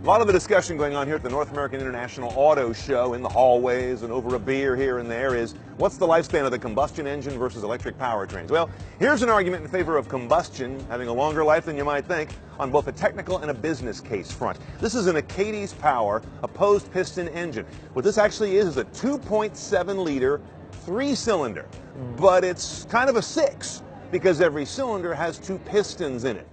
A lot of the discussion going on here at the North American International Auto Show in the hallways and over a beer here and there is, what's the lifespan of the combustion engine versus electric powertrains? Well, here's an argument in favor of combustion having a longer life than you might think on both a technical and a business case front. This is an Acades Power opposed piston engine. What this actually is a 2.7 liter 3-cylinder, but it's kind of a 6 because every cylinder has 2 pistons in it.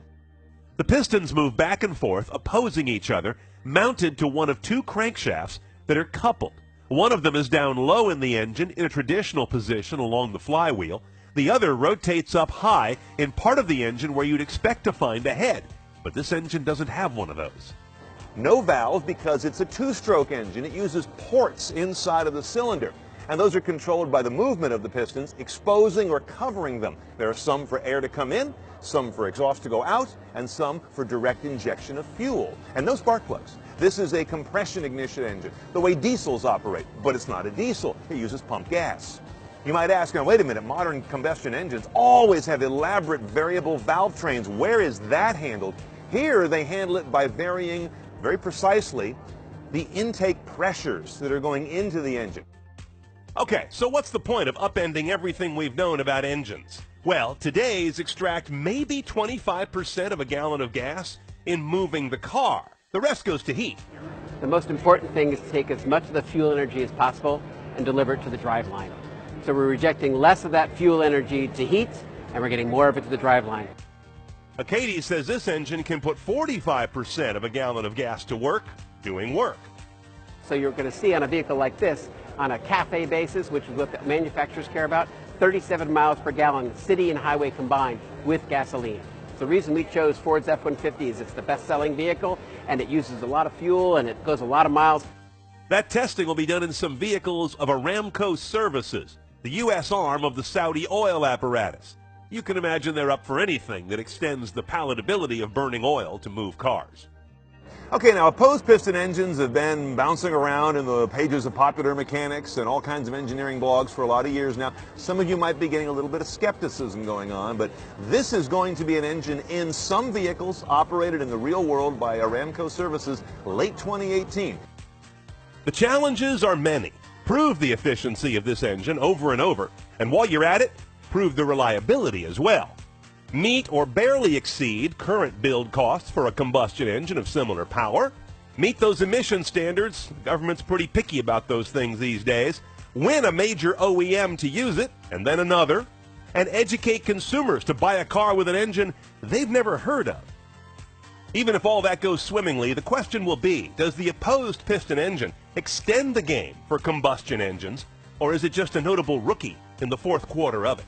The pistons move back and forth, opposing each other, mounted to one of 2 crankshafts that are coupled. One of them is down low in the engine in a traditional position along the flywheel. The other rotates up high in part of the engine where you'd expect to find a head. But this engine doesn't have one of those. No valve because it's a 2-stroke engine. It uses ports inside of the cylinder, and those are controlled by the movement of the pistons, exposing or covering them. There are some for air to come in, some for exhaust to go out, and some for direct injection of fuel. And no spark plugs. This is a compression ignition engine, the way diesels operate, but it's not a diesel. It uses pump gas. You might ask, now wait a minute, modern combustion engines always have elaborate variable valve trains. Where is that handled? Here they handle it by varying very precisely the intake pressures that are going into the engine. Okay, so what's the point of upending everything we've known about engines? Well, today's extract maybe 25% of a gallon of gas in moving the car. The rest goes to heat. The most important thing is to take as much of the fuel energy as possible and deliver it to the driveline. So we're rejecting less of that fuel energy to heat, and we're getting more of it to the driveline. Acades says this engine can put 45% of a gallon of gas to work doing work. So you're going to see on a vehicle like this, on a CAFE basis, which is what the manufacturers care about, 37 miles per gallon, city and highway combined, with gasoline. The reason we chose Ford's F-150 is it's the best-selling vehicle, and it uses a lot of fuel, and it goes a lot of miles. That testing will be done in some vehicles of Aramco Services, the U.S. arm of the Saudi oil apparatus. You can imagine they're up for anything that extends the palatability of burning oil to move cars. Okay, now opposed piston engines have been bouncing around in the pages of Popular Mechanics and all kinds of engineering blogs for a lot of years now. Some of you might be getting a little bit of skepticism going on, but this is going to be an engine in some vehicles operated in the real world by Aramco Services late 2018. The challenges are many. Prove the efficiency of this engine over and over, and while you're at it, prove the reliability as well. Meet or barely exceed current build costs for a combustion engine of similar power. Meet those emission standards. The government's pretty picky about those things these days. Win a major OEM to use it, and then another. And educate consumers to buy a car with an engine they've never heard of. Even if all that goes swimmingly, the question will be, does the opposed piston engine extend the game for combustion engines, or is it just a notable rookie in the fourth quarter of it?